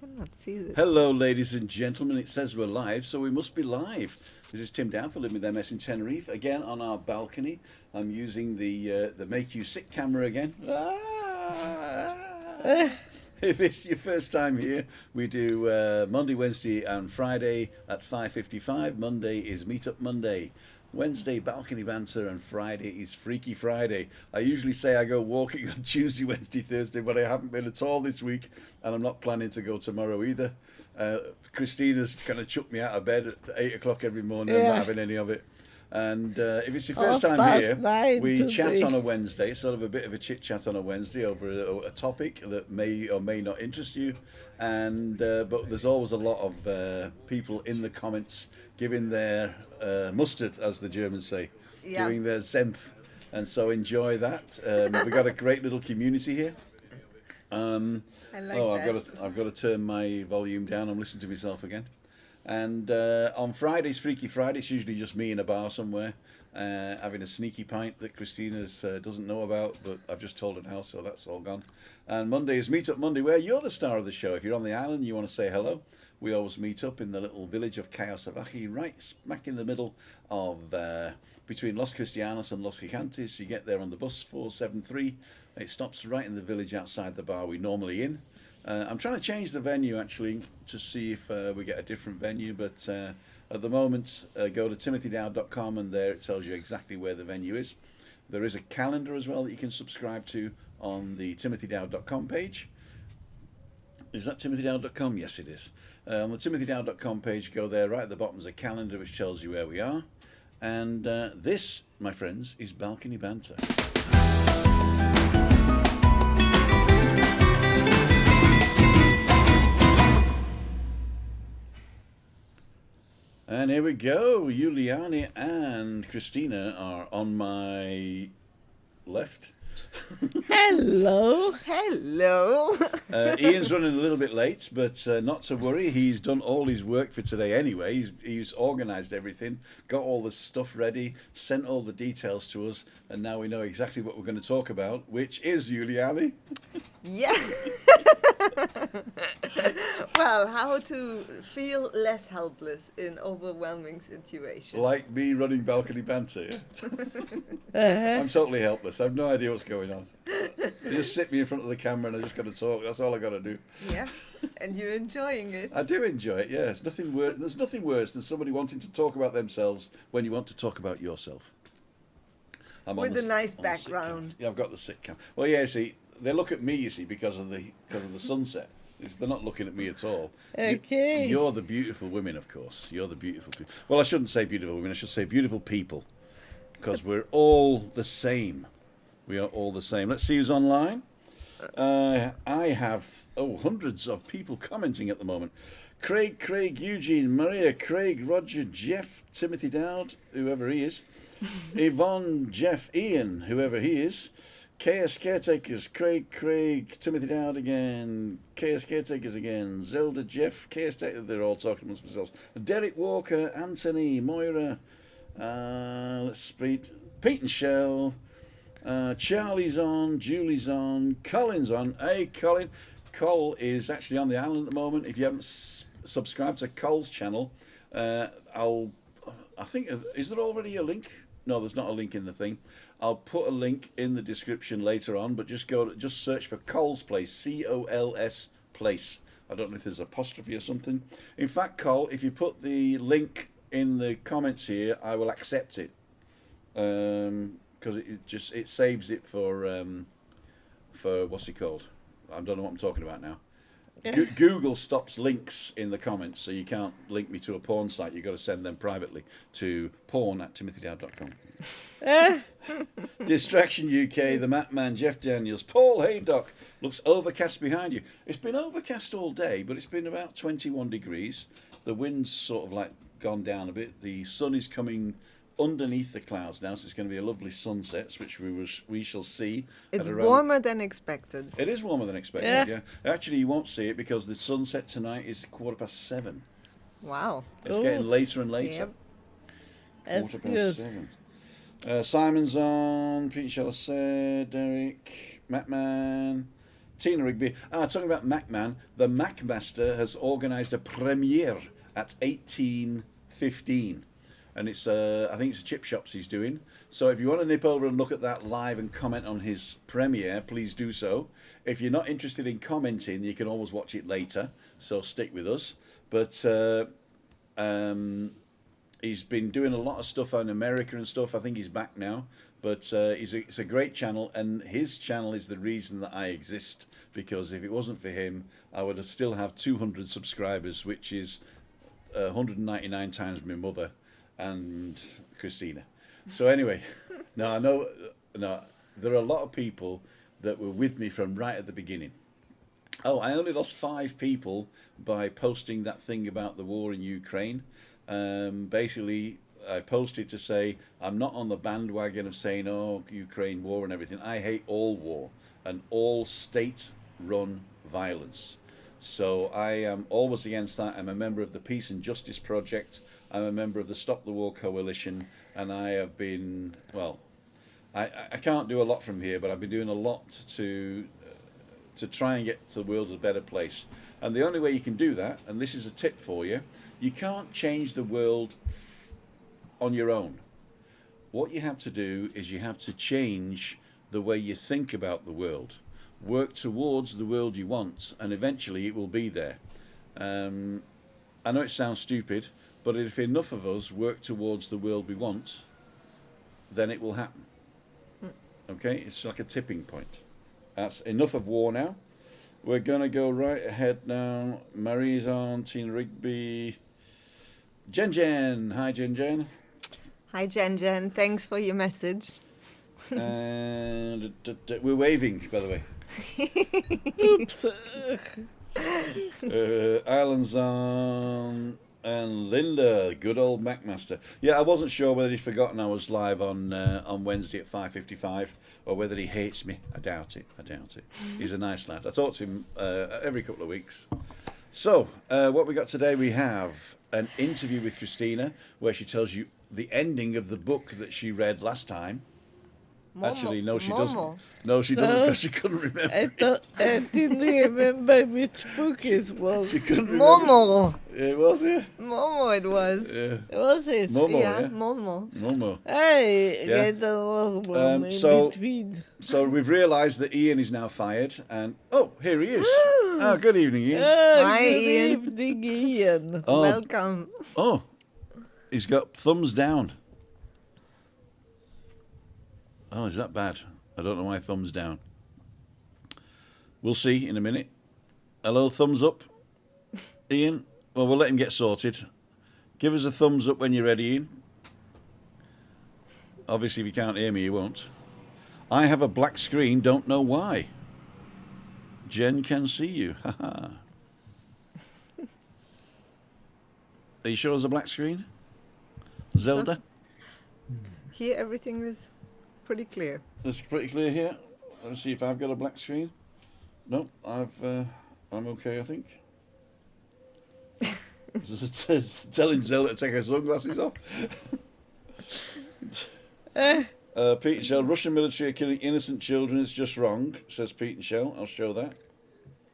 cannot see this. Hello, ladies and gentlemen. It says we're live, so we must be live. This is Tim Downford living with MS in Tenerife. Again, on our balcony. I'm using the Make You Sick camera again. If it's your first time here, we do Monday, Wednesday, and Friday at 5:55. Monday is Meetup Monday. Wednesday, balcony banter, and Friday is Freaky Friday. I usually say I go walking on Tuesday, Wednesday, Thursday, but I haven't been at all this week, and I'm not planning to go tomorrow either. Christina's kind of chucked me out of bed at 8 o'clock every morning. I'm not having any of it. And if it's your first time here, we chat on a Wednesday, sort of a bit of a chit chat on a Wednesday over a topic that may or may not interest you. And but there's always a lot of people in the comments giving their mustard, as the Germans say, giving their Senf. And so enjoy that. We've got a great little community here. I like that. I've got to turn my volume down. I'm listening to myself again. And on Fridays, Freaky Friday, it's usually just me in a bar somewhere, having a sneaky pint that Christina doesn't know about, but I've just told her now, so that's all gone. And Monday is Meetup Monday, where you're the star of the show. If you're on the island and you want to say hello, we always meet up in the little village of Cayosavaki, right smack in the middle of between Los Cristianos and Los Gigantes. You get there on the bus 473. It stops right in the village outside the bar we're normally in. I'm trying to change the venue actually to see if we get a different venue, but at the moment go to timothydowd.com and there it tells you exactly where the venue is. There is a calendar as well that you can subscribe to on the timothydowd.com page. Is that timothydowd.com? Yes, it is. On the timothydowd.com page, go there, right at the bottom is a calendar which tells you where we are. And this, my friends, is Balcony Banter. And here we go. Juliani and Christina are on my left. Hello. Ian's running a little bit late, but not to worry. He's done all his work for today anyway. He's organised everything, got all the stuff ready, sent all the details to us, and now we know exactly what we're going to talk about, which is Juliani. Yeah. Well, how to feel less helpless in overwhelming situations. Like me running balcony banter, yeah? I'm totally helpless. I have no idea what's going on. They just sit me in front of the camera and I just got to talk. That's all I got to do. Yeah, and you're enjoying it. I do enjoy it, yeah. There's nothing worse than somebody wanting to talk about themselves when you want to talk about yourself. With a nice background. Yeah, I've got the sitcam. Well, yeah, see, they look at me, you see, because of the sunset. They're not looking at me at all. Okay. You're the beautiful women, of course. You're the beautiful people. Well, I shouldn't say beautiful women. I should say beautiful people, because we're all the same. We are all the same. Let's see who's online. I have hundreds of people commenting at the moment. Craig, Eugene, Maria, Craig, Roger, Jeff, Timothy Dowd, whoever he is, Yvonne, Jeff, Ian, whoever he is, KS Caretakers, Craig, Timothy Dowd again, KS Caretakers again, Zelda, Jeff, KS they're all talking amongst themselves. Derek Walker, Anthony, Moira, let's speak, Pete and Shell, Charlie's on, Julie's on, Colin's on. Hey, Colin. Col is actually on the island at the moment. If you haven't subscribed to Col's channel, I think, is there already a link? No, there's not a link in the thing. I'll put a link in the description later on, but just search for Col's Place, COLS Place. I don't know if there's an apostrophe or something. In fact, Col, if you put the link in the comments here, I will accept it. Because it saves it for what's it called? I don't know what I'm talking about now. Google stops links in the comments, so you can't link me to a porn site. You've got to send them privately to porn@timothydowd.com. Distraction UK, the Map Man, Jeff Daniels, Paul Haydock. Looks overcast behind you. It's been overcast all day, but it's been about 21 degrees. The wind's sort of like gone down a bit. The sun is coming underneath the clouds now, so it's going to be a lovely sunset, which we shall see. It's warmer than expected. It is warmer than expected, yeah. Actually, you won't see it because the sunset tonight is 7:15. Wow. It's getting later and later. Yep. 7:15. Simon's on, Pete Shell said, Derek, Matman, Tina Rigby. Talking about MacMan, the Craicmaster has organised a premiere at 18:15, and it's I think it's chip shops he's doing. So if you want to nip over and look at that live and comment on his premiere, please do so. If you're not interested in commenting, you can always watch it later. So stick with us. But he's been doing a lot of stuff on America and stuff. I think he's back now. But it's a great channel, and his channel is the reason that I exist, because if it wasn't for him, I would have still have 200 subscribers, which is 199 times my mother and Christina. So anyway, no, I know there are a lot of people that were with me from right at the beginning. Oh, I only lost 5 people by posting that thing about the war in Ukraine. Basically, I posted to say I'm not on the bandwagon of saying, oh, Ukraine war and everything. I hate all war and all state-run violence. So I am always against that. I'm a member of the Peace and Justice Project. I'm a member of the Stop the War Coalition. And I have been, well, I can't do a lot from here, but I've been doing a lot to try and get to the world a better place. And the only way you can do that, and this is a tip for you, you can't change the world on your own. What you have to do is you have to change the way you think about the world. Work towards the world you want, and eventually it will be there. I know it sounds stupid, but if enough of us work towards the world we want, then it will happen. Okay, it's like a tipping point. That's enough of war now. We're going to go right ahead now. Marie's on, Tina Rigby. Jen. Hi, Jen. Hi, Jen. Thanks for your message. And we're waving, by the way. Oops. Ireland's on, and Linda, good old Craicmaster. Yeah, I wasn't sure whether he'd forgotten I was live on Wednesday at 5:55, or whether he hates me. I doubt it. He's a nice lad. I talk to him every couple of weeks. So, what we got today, we have an interview with Christina, where she tells you the ending of the book that she read last time. Actually, no, she doesn't. No, she doesn't, because she couldn't remember. I didn't remember which book it was. She couldn't remember. Momo. It was, yeah. Momo it was. Yeah. Was it? Momo, Yeah, yeah. Momo. Hey, Yeah. there was one in so- between. So we've realised that Ian is now fired, and oh, here he is. Oh, good evening, Ian. Hi, Good Ian. evening, Ian. Oh, Welcome. oh, he's got thumbs down. Oh, is that bad? I don't know why thumbs down. We'll see in a minute. Hello, thumbs up, Ian. Well, we'll let him get sorted. Give us a thumbs up when you're ready, Ian. Obviously, if you can't hear me, you won't. I have a black screen, don't know why. Jen can see you. Haha. Are you sure there's a black screen? Zelda? Here everything is pretty clear. It's pretty clear here. Let's see if I've got a black screen. No, I'm okay, I think. It says telling Zelda to take her sunglasses off. Pete and Shell, Russian military are killing innocent children. It's just wrong, says Pete and Shell. I'll show that.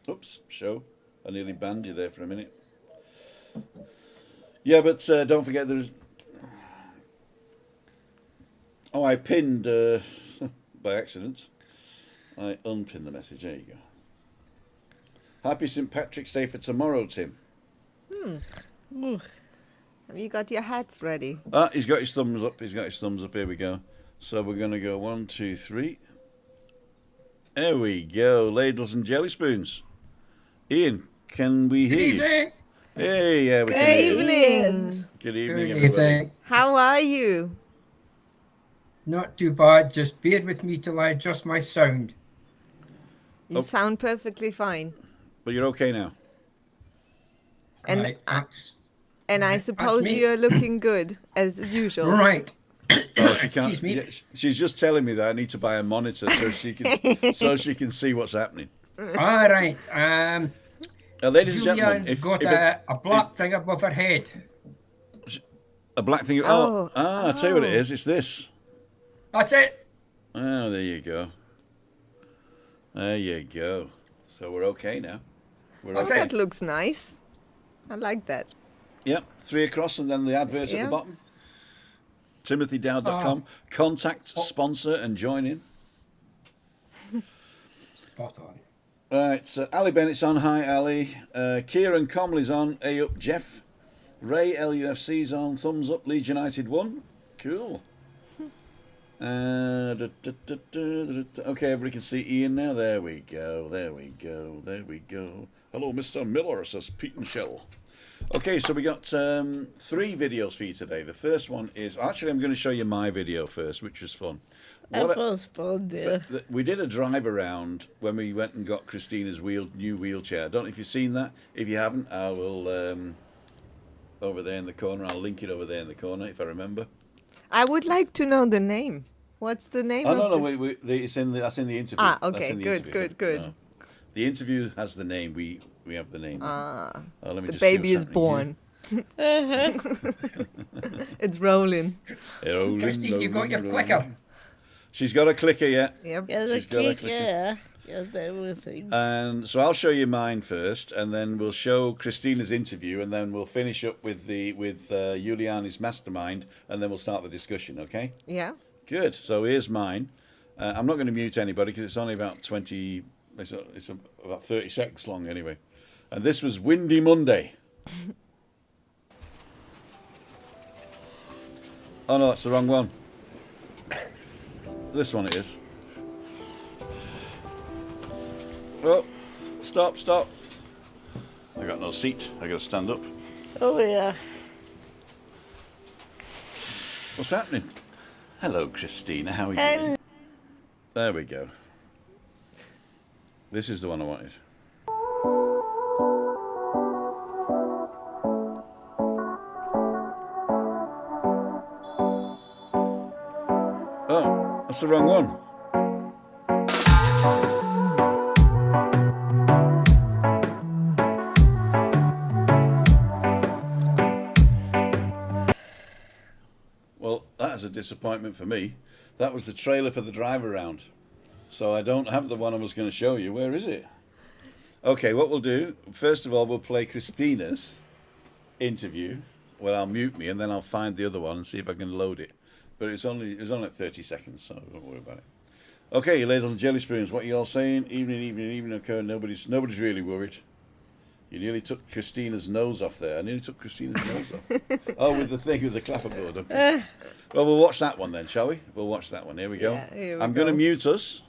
Oops, show. I nearly banned you there for a minute. Yeah, but don't forget there's... Oh, I pinned by accident. I unpinned the message. There you go. Happy St. Patrick's Day for tomorrow, Tim. Ooh. Have you got your hats ready? Ah, he's got his thumbs up. Here we go. So we're going to go 1, 2, 3. There we go. Ladles and jelly spoons. Ian, can we hear you? Evening. Hey, yeah, we Good can hear you. evening. Good evening, Good everybody. evening. How are you? Not too bad. Just bear with me till I adjust my sound. You Oh. sound perfectly fine. But you're okay now. And Right. And I That's suppose me. you're looking good as usual. Right. Oh, she can't. Excuse me. Yeah, she's just telling me that I need to buy a monitor so she can see what's happening. All right. Ladies and gentlemen, Julian's got a black thing above her head. a black thing. Oh. I'll tell you what it is. It's this. That's it. Oh, there you go. There you go. So we're okay now. We're Oh, okay. that looks nice. I like that. Yep, 3 across and then the advert at Yeah. the bottom. TimothyDowd.com. Contact, sponsor and join in. Spot on. Right, so Ali Bennett's on. Hi, Ali. Kieran Comley's on. A up, Jeff. Ray LUFC's on. Thumbs up. Leeds United won. Cool. Okay, everybody can see Ian now. There we go. There we go. There we go. Hello, Mr. Millar, says Pete and Shell. Okay, so we got 3 videos for you today. The first one is... Actually, I'm going to show you my video first, which was fun. That was fun, yeah. We did a drive around when we went and got Christina's new wheelchair. I don't know if you've seen that. If you haven't, I will... over there in the corner. I'll link it over there in the corner, if I remember. I would like to know the name. What's the name? Oh, no, it's that's in the interview. Ah, That's okay, in the good, interview. good, good. No. The interview has the name. We have the name. Ah, Let me the just see baby what's is happening born. It's rolling. here. Rolling, Christine, you got rolling, your rolling. clicker. She's got a clicker, yeah. Yep. Yeah, the She's got a kicker. Yes, everything. And so I'll show you mine first, and then we'll show Christina's interview, and then we'll finish up with Juliani's mastermind, and then we'll start the discussion. Okay? Yeah. Good. So here's mine. I'm not going to mute anybody because it's only about 20. It's about 30 seconds long anyway. And this was Windy Monday. Oh no, that's the wrong one. This one it is. Oh, stop. I got no seat. I got to stand up. Oh, yeah. What's happening? Hello, Christina. How are you? And There we go. This is the one I wanted. Oh, that's the wrong one. Well, that is a disappointment for me. That was the trailer for the drive around. So I don't have the one I was going to show you. Where is it? Okay, what we'll do, first of all, we'll play Christina's interview. Well, I'll mute me and then I'll find the other one and see if I can load it. But it was only like 30 seconds, so don't worry about it. Okay, ladies and jelly spoons, what are you all saying? Evening. Okay, nobody's really worried. You nearly took Christina's nose off there. I nearly took Christina's nose off. Oh, with the thing with the clapperboard. Okay. Well, we'll watch that one then, shall we? We'll watch that one. Here we go. Yeah, here we I'm going to go. mute us.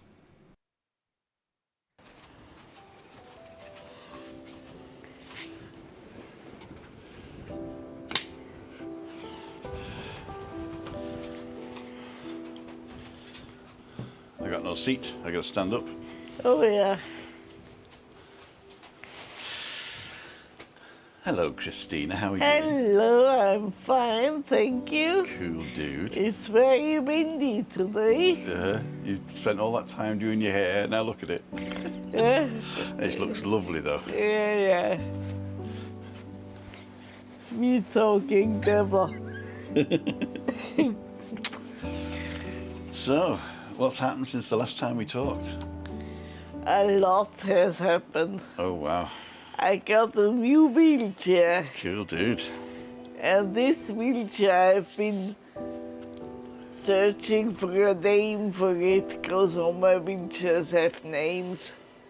I got no seat. I got to stand up. oh, yeah. Hello, Christina. How are you? Hello, I'm fine, thank you. Cool, dude. It's very windy today. You spent all that time doing your hair. Now look at it. Yeah, It looks lovely, though. yeah. It's me talking, Deborah. So, what's happened since the last time we talked? A lot has happened. Oh, wow. I got a new wheelchair, Cool, dude. and this wheelchair I've been searching for a name for it because all my wheelchairs have names.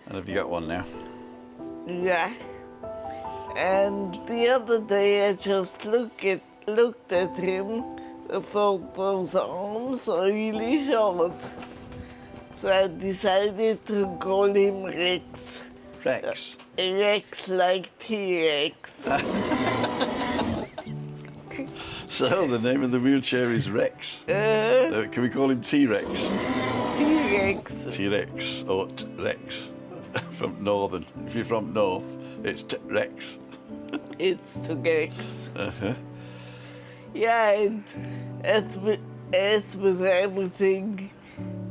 And have you got one now? Yeah. And the other day I just looked at him. I thought those arms are really short. So I decided to call him Rex. Rex. Rex like T-Rex. So, the name of the wheelchair is Rex. Can we call him T-Rex? T-Rex. T-Rex or T-Rex. From Northern. If you're from North, it's T-Rex. It's T-Rex. Uh-huh. Yeah, and as with everything,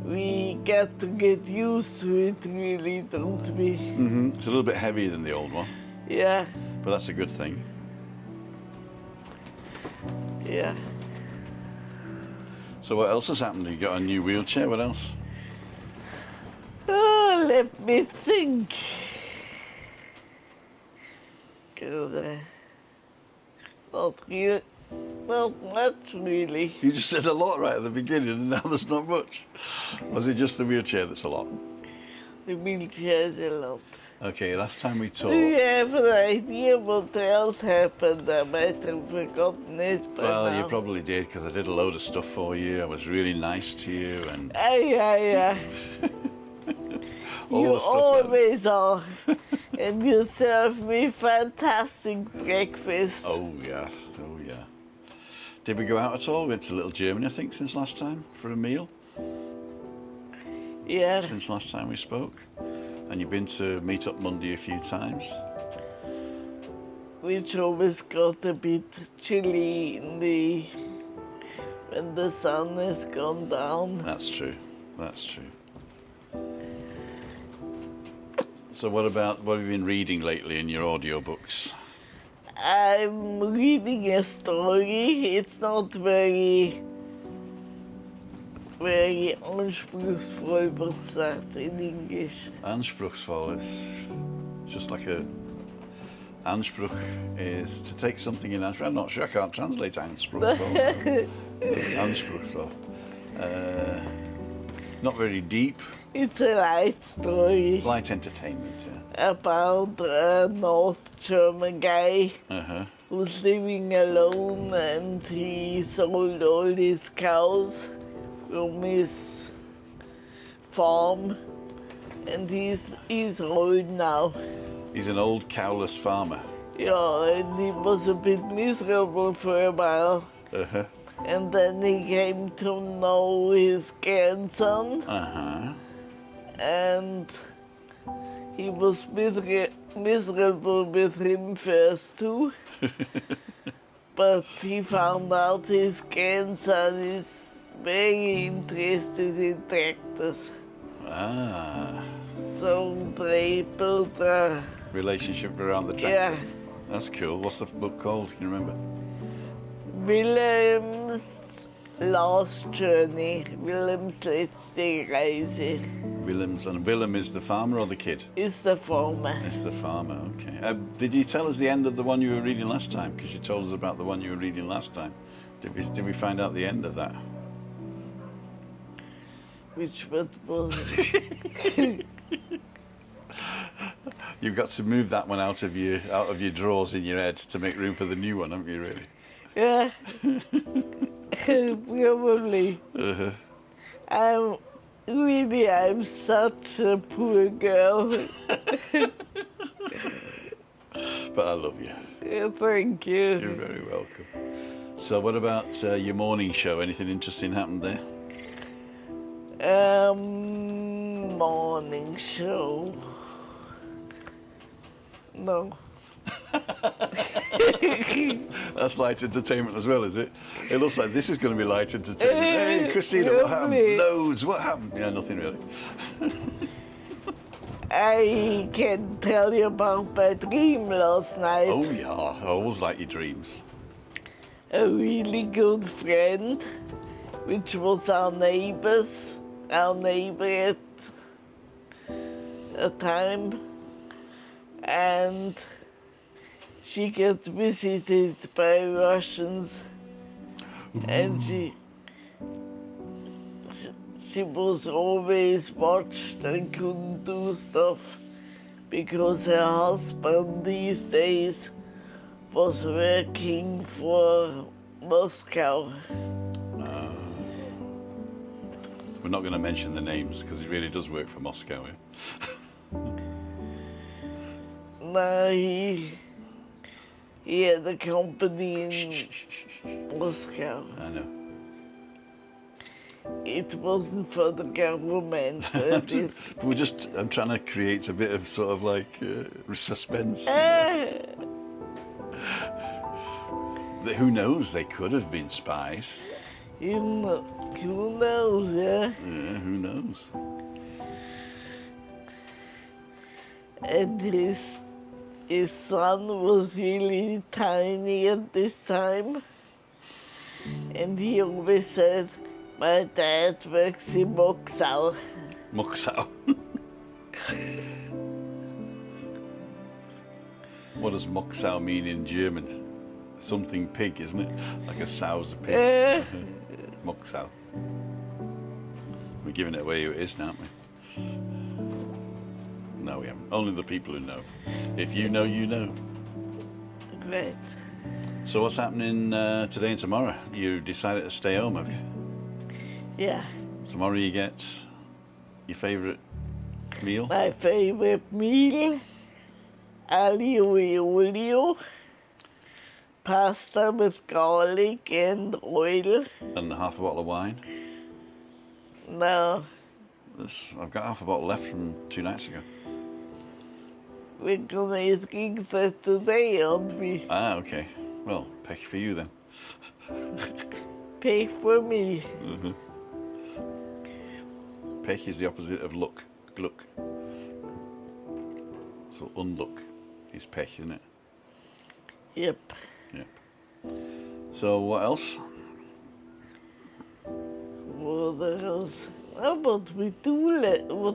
we got to get used to it, really, don't we? Mm-hmm. It's a little bit heavier than the old one, Yeah, but that's a good thing. yeah. So what else has happened? You got a new wheelchair, what else? Oh, let me think. Not much really. You just said a lot right at the beginning, and now there's not much. Or is it just the wheelchair that's a lot? The wheelchair is a lot. Okay, last time we talked. Do you have an idea what else happened? I might have forgotten it by Well, now. you probably did, because I did a load of stuff for you. I was really nice to you, and Yeah. all You the stuff. always are. And you serve me fantastic breakfast. Oh yeah. Did we go out at all? We went to Little Germany, I think, since last time for a meal. Yeah. Since last time we spoke. And you've been to Meet Up Monday a few times. Which always got a bit chilly when the sun has gone down. That's true. So what have you been reading lately in your audiobooks? I'm reading a story. It's not very anspruchsvoll, what's that in English? Anspruchsvoll is just like a... Anspruch is to take something in Anspruch. I'm not sure, I can't translate Anspruchsvoll. Anspruchsvoll. Not very deep. It's a light story Light entertainment, yeah. about a North German guy Uh-huh. who's living alone, and he sold all his cows from his farm, and he's old now. He's an old cowless farmer. Yeah, and he was a bit miserable for a while. Uh-huh. And then he came to know his grandson, Uh-huh. and he was miserable with him first too. But he found out his grandson is very interested in tractors. Ah. So they built a... Relationship around the tractor. Yeah. That's cool. What's the book called? Can you remember? Willem's Last Journey, Willem's letzte Reise, And Willem is the farmer or the kid? is the former. It's the farmer, okay. Did you tell us the end of the one you were reading last time? Because you told us about the one you were reading last time. Did we find out the end of that? Which one was You've got to move that one out of your drawers in your head to make room for the new one, haven't you, really? Yeah, probably. Uh-huh. I'm such a poor girl. But I love you. Yeah, thank You're you. very welcome. So what about your morning show? Anything interesting happened there? Morning show. No. That's light entertainment as well, is it? It looks like this is going to be light entertainment. Hey, Christina, what happened? Lovely. Loads. What happened? Yeah, nothing really. I can tell you about my dream last night. Oh yeah, I always like your dreams. A really good friend, which was our neighbor at a time, and she got visited by Russians, and she was always watched and couldn't do stuff because her husband these days was working for Moscow. We're not going to mention the names because he really does work for Moscow. Yeah? Now he had a company in Moscow. I know. It wasn't for the government, but I'm trying to create a bit of sort of like suspense. Who knows? They could have been spies. who knows, yeah? Yeah, who knows? And his son was really tiny at this time, and he always said, my dad works in Moscow. Moscow. What does Moxau mean in German? Something pig, isn't it? Like a sow's a pig. Moxau. We're giving it away who it is now, aren't we? No, we haven't. Only the people who know. If you know, you know. Great. So what's happening today and tomorrow? You decided to stay home, have you? Yeah. Tomorrow you get your favourite meal? My favorite meal, aglio e olio, pasta with garlic and oil. And half a bottle of wine? No, I've got half a bottle left from 2 nights ago. we're gonna drink that today, aren't we? Ah, okay. Well, pech for you then. Pay for me. Pech is the opposite of luck. Gluck. So unluck is pech, isn't it? Yep. Yep. So what else? What else? What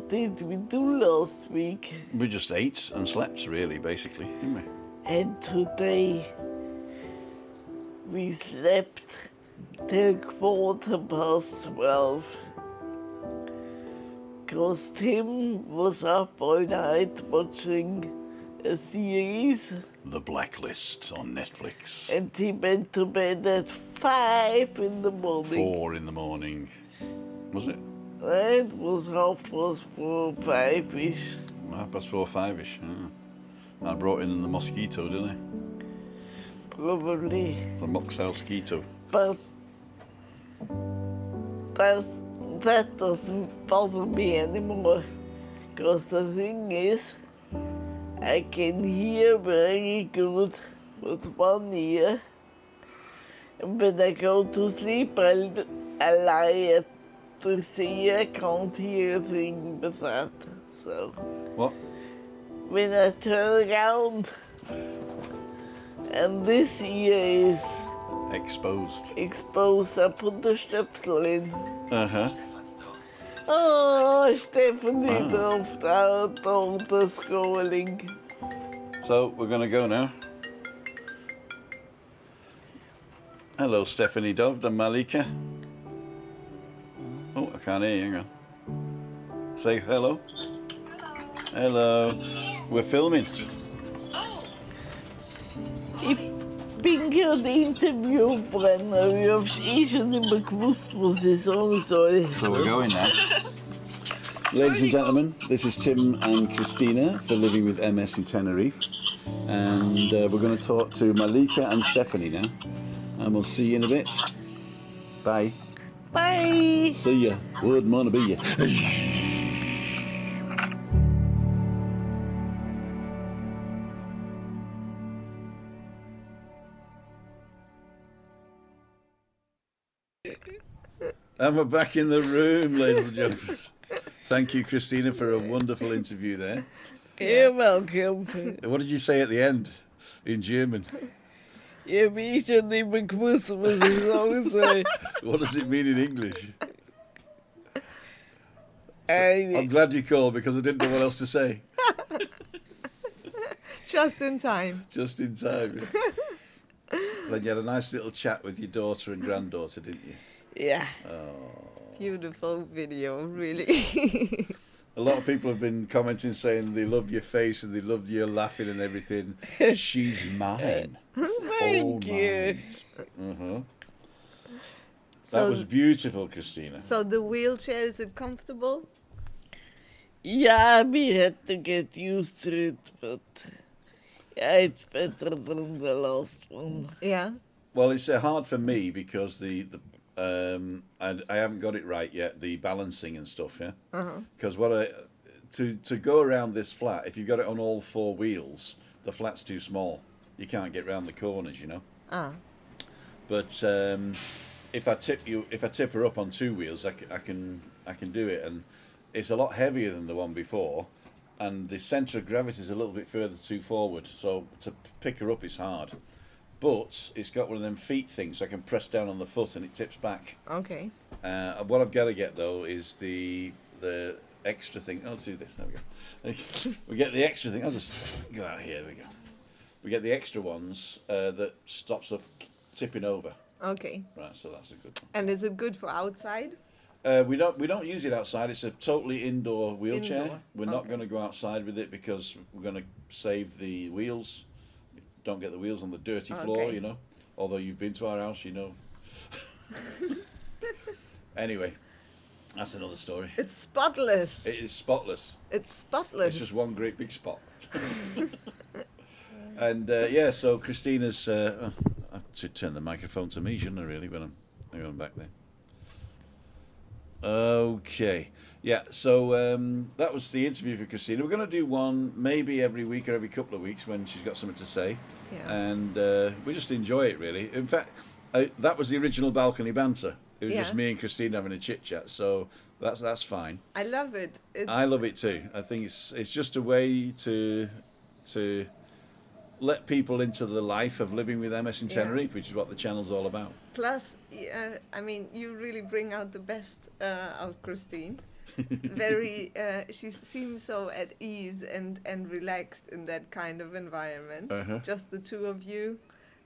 did we do last week? We just ate and slept, really, basically, didn't we? And today we slept till 12:15. Because Tim was up all night watching a series, The Blacklist on Netflix. and he went to bed at 5 in the morning. 4 in the morning. Was it? It was 4:30, 5-ish. 4:30, 5-ish. I brought in the mosquito, didn't I? Probably. The Moxau mosquito. But that doesn't bother me anymore. Because the thing is, I can hear very good with one ear. And when I go to sleep, I lie at the sea. I can't hear a thing with that. So What? when I turn around and this ear is Exposed. exposed, I put the stöpsel in. Uh-huh. Oh, Stephanie Ah. dropped out of the scrolling. So we're going to go now. Hello, Stephanie Dove and Malika. Oh, I can't hear you. Hang on. Say hello. Hello. We're filming. Ich bin gerade Interviewbrenner. Ich hab's schon immer gewusst, was ich sagen soll. So we're going now. Ladies and gentlemen, this is Tim and Christina for Living with MS in Tenerife. And we're going to talk to Malika and Stephanie now. And we'll see you in a bit. Bye. Bye. See ya. Good morning to be ya. And we're back in the room, ladies and gentlemen. Thank you, Christina, for a wonderful interview there. You're welcome. What did you say at the end in German? Ich hab schon immer gewusst, was ich sagen soll. What does it mean in English? I'm glad you called because I didn't know what else to say. Just in time. Just in time. Then you had a nice little chat with your daughter and granddaughter, didn't you? Yeah. Beautiful video, really. A lot of people have been commenting saying they love your face and they love your laughing and everything. She's mine. Thank you. Uh-huh. So, That was beautiful, Christina. so the wheelchair, is it comfortable? Yeah, we had to get used to it, but yeah, it's better than the last one. Yeah. Well, it's hard for me because I haven't got it right yet, the balancing and stuff, yeah? Because to go around this flat, if you've got it on all 4 wheels, the flat's too small. You can't get round the corners, you know? Ah. But if I tip her up on 2 wheels, I can do it, and it's a lot heavier than the one before, and the centre of gravity is a little bit further forward, so to pick her up is hard. But it's got one of them feet things, so I can press down on the foot and it tips back. Okay. What I've got to get though is the extra thing. I'll do this. There we go. We get the extra thing. I'll just go out here. There we go. we get the extra ones that stops us tipping over. Okay. Right, so that's a good one. And is it good for outside? We don't use it outside. It's a totally indoor wheelchair. Indoor, We're not okay. going to go outside with it because we're going to save the wheels. Don't get the wheels on the dirty floor, Okay. you know. Although you've been to our house, you know. Anyway, that's another story. It's spotless. It is spotless. It's spotless. It's just one great big spot. And yeah, so Christina's. I should turn the microphone to me, shouldn't I? Really, when I'm back there. Okay. Yeah. So that was the interview for Christina. We're going to do one maybe every week or every couple of weeks when she's got something to say, Yeah. and we just enjoy it really. In fact, that was the original balcony banter. It was just Yeah. me and Christina having a chit chat. So that's fine. I love it. It's I love it too. I think it's just a way to let people into the life of living with MS in Yeah. Tenerife, which is what the channel's all about. plus, I mean, you really bring out the best of Christine. Very, she seems so at ease and relaxed in that kind of environment. Uh-huh. Just the two of you,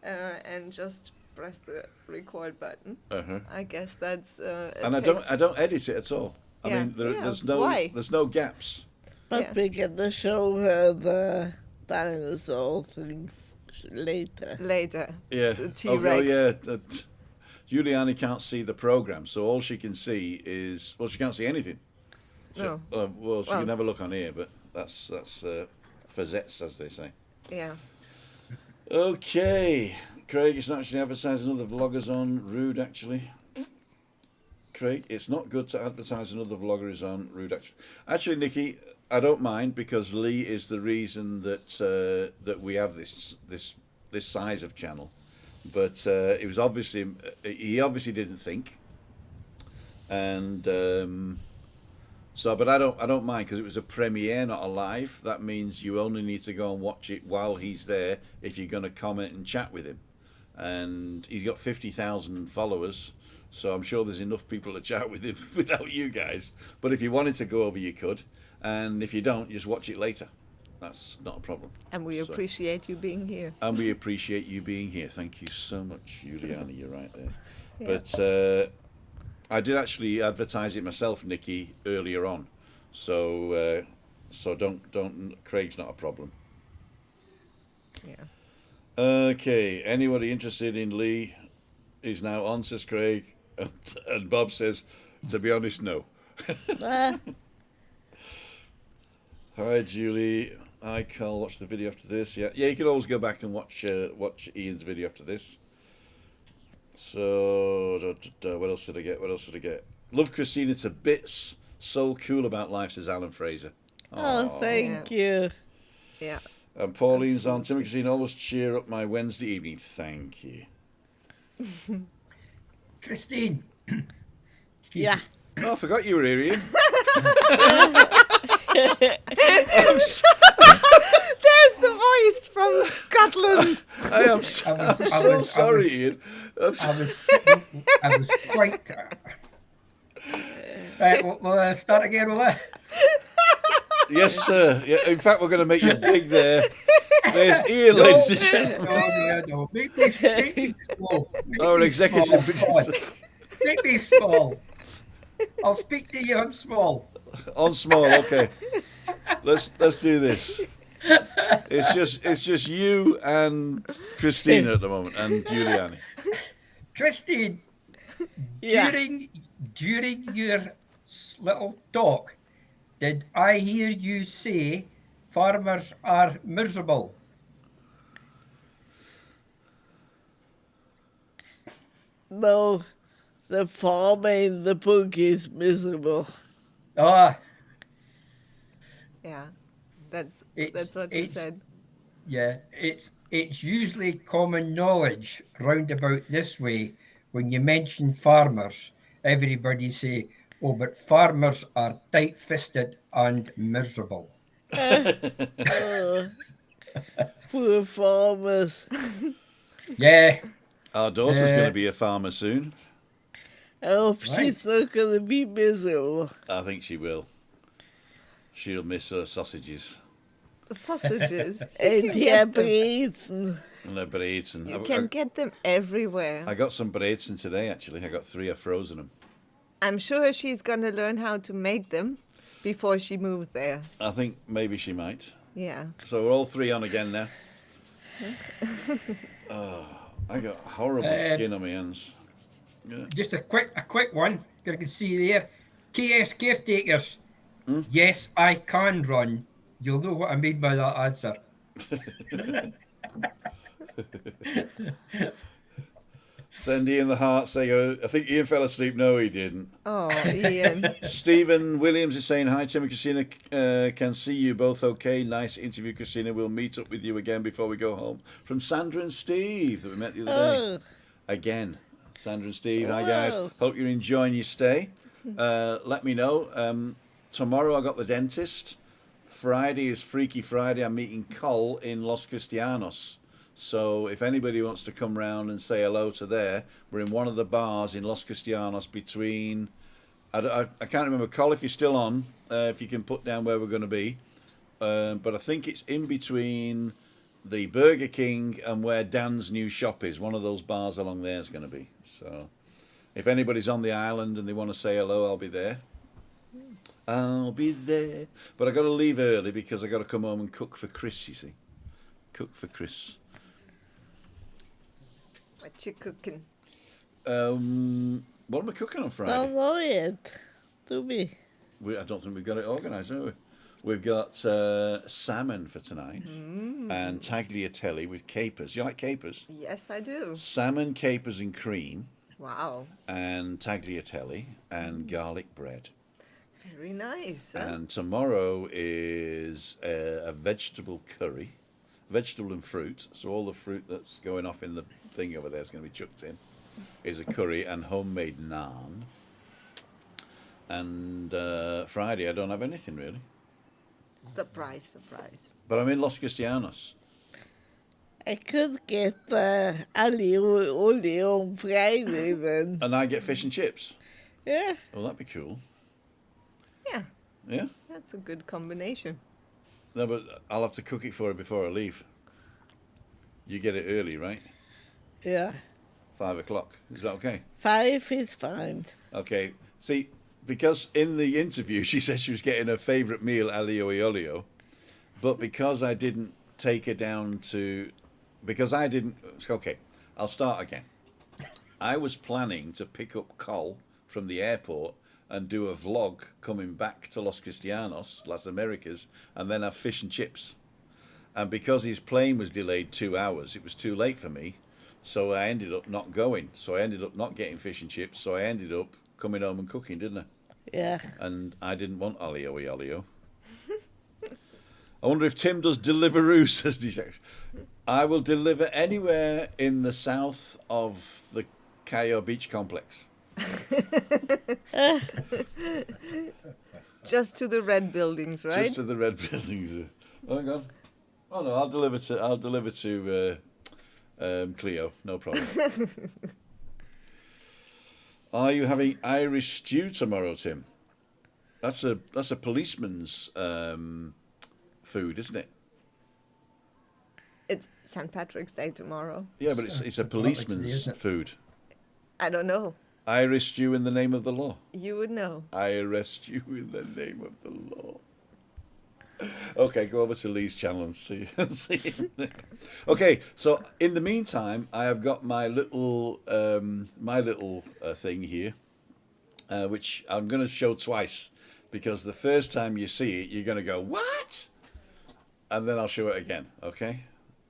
and just press the record button. Uh-huh. I guess that's. And I don't edit it at all. I Yeah. mean, Yeah, there's no gaps. But Yeah. we're gonna show her the dinosaur thing later. later. Yeah. The Oh, T-Rex. yeah. Giuliani can't see the program, so all she can see is she can't see anything. No. Well, she Well- can have a look on here, but that's fazettes, as they say. Yeah. Okay, Craig, it's not actually advertising other vloggers on Rude, actually. Craig, it's not good to advertise another vlogger is on Rude, actually. Actually, Nikki, I don't mind because Lee is the reason that that we have this size of channel. But it was he obviously didn't think, and but I don't mind because it was a premiere, not a live. That means you only need to go and watch it while he's there if you're going to comment and chat with him. And he's got 50,000 followers, so I'm sure there's enough people to chat with him without you guys. But if you wanted to go over, you could, and if you don't, just watch it later. That's not a problem. And we So- appreciate you being here. And we appreciate you being here. Thank you so much, Juliana. You're right there. Yeah. But I did actually advertise it myself, Nikki, earlier on. So don't. Craig's not a problem. Yeah. Okay. Anybody interested in Lee is now on, says Craig, and Bob says, to be honest, no. Ah, Hi, Julie. Hi, Carl. Watch the video after this. Yeah. You can always go back and watch Ian's video after this. So, what else did I get? Love Christina to bits. So cool about life, says Alan Fraser. oh, thank you. Yeah. And Pauline's on. Tim and Christina always cheer up my Wednesday evening. Thank you. Christine. Yeah. Oh, I forgot you were here, Ian. There's the voice from Scotland. I am so, I was- I'm I so was- sorry, Ian. I was quite. Right, we'll start again, will I? Yes, sir. Yeah, in fact, we're going to make you big there. There's Ian, ladies and gentlemen. No. Make me small. Make Our me executive small. producer. Make me small. I'll speak to you on small. On small, okay. Let's do this. It's just you and Christina at the moment, and Giuliani. Christine, Yeah. during your little talk, did I hear you say farmers are miserable? No, the farmer in the book is miserable. Ah, Yeah. That's It's- what you it's- said. yeah, it's usually common knowledge round about this way. When you mention farmers, everybody say, "Oh, but farmers are tight-fisted and miserable." Oh, poor farmers. Yeah, Our daughter's going to be a farmer soon. I hope Right. she's not going to be miserable. I think she will. She'll miss her sausages. Sausages. and You here can get them. breezen. And they're breetzen. You can get them everywhere. I got some breetzen today, actually. I got 3. I've frozen them. I'm sure she's going to learn how to make them before she moves there. I think maybe she might. Yeah. So we're all 3 on again now. Oh, I got horrible skin on my hands. Yeah. Just a quick one. You can see there. KS caretakers. Yes, I can run. You'll know what I mean by that answer. Send Ian the heart saying, I think Ian fell asleep. No, he didn't. Oh, Ian. Stephen Williams is saying, hi, Tim and Christina. Can see you both okay. Nice interview, Christina. We'll meet up with you again before we go home. From Sandra and Steve that we met the other day. Again, Sandra and Steve. Hi, guys. Hope you're enjoying your stay. Let me know. Tomorrow I got the dentist. Friday is Freaky Friday. I'm meeting Col in Los Cristianos. So if anybody wants to come round and say hello to there, we're in one of the bars in Los Cristianos between... I can't remember, Col, if you're still on, if you can put down where we're going to be. But I think it's in between the Burger King and where Dan's new shop is. One of those bars along there is going to be. So if anybody's on the island and they want to say hello, I'll be there. I'll be there. But I got to leave early because I got to come home and cook for Chris, you see. Cook for Chris. What you cooking? What am I cooking on Friday? Don't know yet. To be. I don't think we've got it organised, have we? We've got salmon for tonight and tagliatelle with capers. You like capers? Yes, I do. Salmon, capers and cream Wow. and tagliatelle and garlic bread. Very nice. Huh? And tomorrow is a vegetable curry, vegetable and fruit. So all the fruit that's going off in the thing over there is going to be chucked in. Is a curry and homemade naan. And Friday I don't have anything really. Surprise, surprise. But I'm in Los Cristianos. I could get only on Friday then. And I get fish and chips. Yeah. Well, that'd be cool. Yeah, Yeah? that's a good combination. No, but I'll have to cook it for her before I leave. You get it early, right? Yeah. 5 o'clock. Is that okay? 5 is fine. Okay. See, because in the interview she said she was getting her favourite meal, alio e olio, but because I didn't take her down to... Because I didn't... Okay, I'll start again. I was planning to pick up Col from the airport and do a vlog coming back to Los Cristianos, Las Americas, and then have fish and chips. And because his plane was delayed 2 hours, it was too late for me, so I ended up not going. So I ended up not getting fish and chips, so I ended up coming home and cooking, didn't I? Yeah. And I didn't want olio e olio. I wonder if Tim does Deliveroo, says DJ. I will deliver anywhere in the south of the Cayo Beach complex. Just to the red buildings, right? Just to the red buildings. Oh, hang on. Oh no, I'll deliver to Cleo. No problem. Are you having Irish stew tomorrow, Tim? That's a policeman's food, isn't it? It's St. Patrick's Day tomorrow. Yeah, but it's a policeman's food. I don't know. I arrest you in the name of the law. You would know. I arrest you in the name of the law. Okay, go over to Lee's channel and see him there. Okay, so in the meantime, I have got my little thing here, which I'm going to show twice, because the first time you see it, you're going to go, what? And then I'll show it again, okay?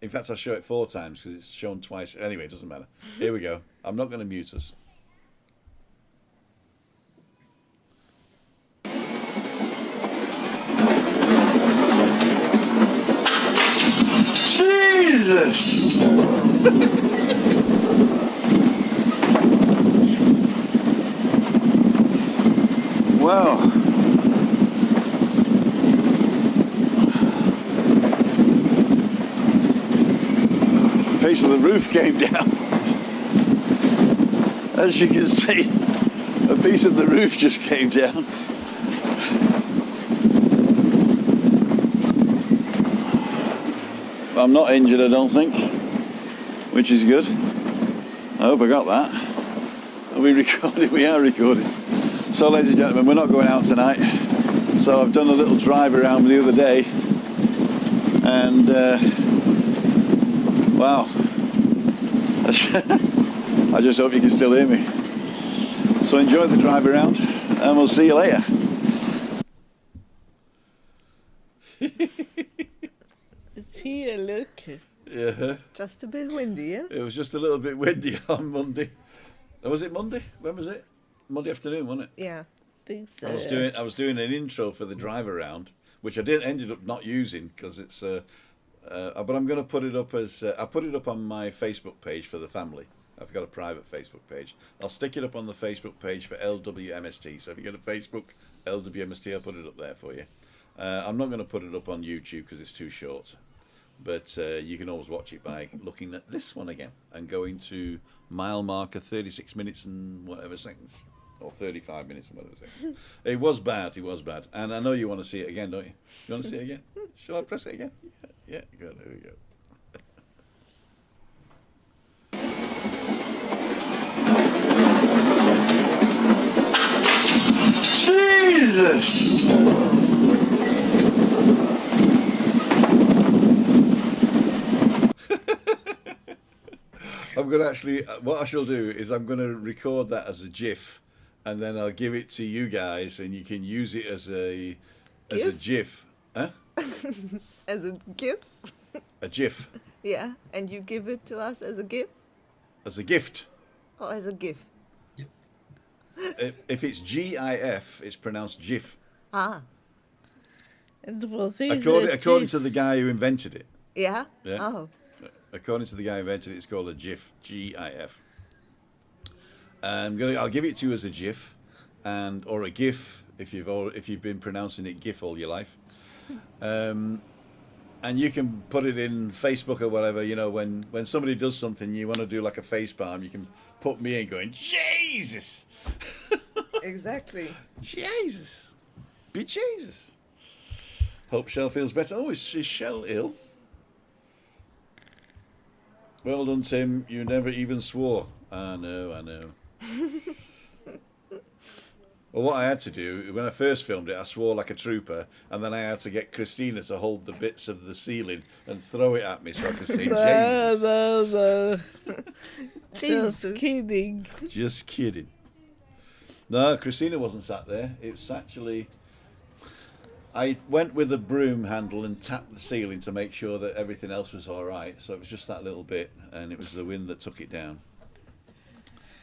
In fact, I'll show it 4 times because it's shown twice. Anyway, it doesn't matter. Here we go. I'm not going to mute us. Jesus! Wow. Piece of the roof came down. As you can see, a piece of the roof just came down. I'm not injured, I don't think, which is good. I hope I got that. Are we recording? We are recording. So, ladies and gentlemen, we're not going out tonight. So I've done a little drive around the other day, and wow. I just hope you can still hear me. So enjoy the drive around, and we'll see you later. It's here, look. Yeah. Just a bit windy, yeah? It was just a little bit windy on Monday. Oh, was it Monday? When was it? Monday afternoon, wasn't it? Yeah. Think so. I was doing an intro for the drive around, which I ended up not using because it's. But I'm going to put it up as I put it up on my Facebook page for the family. I've got a private Facebook page. I'll stick it up on the Facebook page for LWMST. So if you go to Facebook LWMST, I'll put it up there for you. I'm not going to put it up on YouTube because it's too short. But you can always watch it by looking at this one again and going to mile marker 36 minutes and whatever seconds. Or 35 minutes and whatever seconds. It was bad. And I know you want to see it again, don't you? You want to see it again? Shall I press it again? Yeah, good. There we go. Jesus! I'm going to actually, what I shall do is I'm going to record that as a GIF, and then I'll give it to you guys, and you can use it as a GIF. Huh? As a gift? A GIF. Yeah. And you give it to us as a gift? As a gift. Or as a gift? If it's GIF, it's pronounced GIF. Ah. And well, According to the guy who invented it. Yeah? Yeah. Oh. According to the guy who invented it, it's called a GIF. GIF. I'll give it to you as a GIF, or a GIF if you've been pronouncing it GIF all your life. And you can put it in Facebook or whatever. You know, when somebody does something, you want to do like a face palm, you can put me in going, Jesus. Exactly. Jesus. Be Jesus. Hope Shell feels better. Oh, is Shell ill? Well done, Tim. You never even swore. I know. Well, what I had to do, when I first filmed it, I swore like a trooper, and then I had to get Christina to hold the bits of the ceiling and throw it at me so I could say, Jesus. No. Jesus. Just kidding. Just kidding. No, Christina wasn't sat there. It's actually... I went with a broom handle and tapped the ceiling to make sure that everything else was all right. So it was just that little bit, and it was the wind that took it down.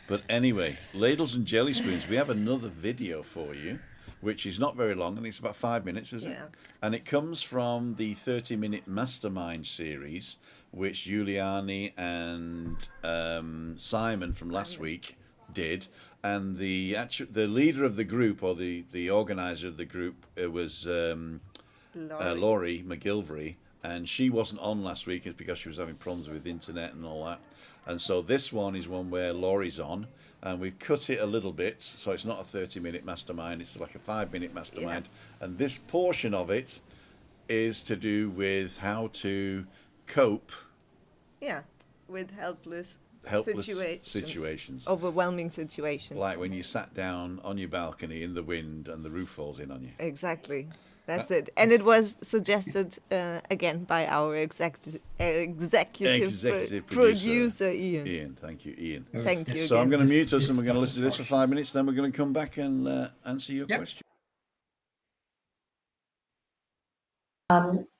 But anyway, ladles and jelly spoons. We have another video for you, which is not very long. I think it's about 5 minutes, is it? Yeah. And it comes from the 30-minute Mastermind series, which Giuliani and Simon from last week did. And the leader of the group, or the organizer of the group, was Laurie McGilvery, and she wasn't on last week. It's because she was having problems with internet and all that. And so this one is one where Laurie's on, and we've cut it a little bit, so it's not a 30-minute mastermind, it's like a 5-minute mastermind. Yeah. And this portion of it is to do with how to cope. Yeah, with helpless situations. Overwhelming situations. Like when you sat down on your balcony in the wind and the roof falls in on you. Exactly. That's it. And it was suggested again by our executive producer, Ian. Thank you, Ian. Thank you. So again. I'm going to mute us and we're going to listen to this for 5 minutes, then we're going to come back and answer your question.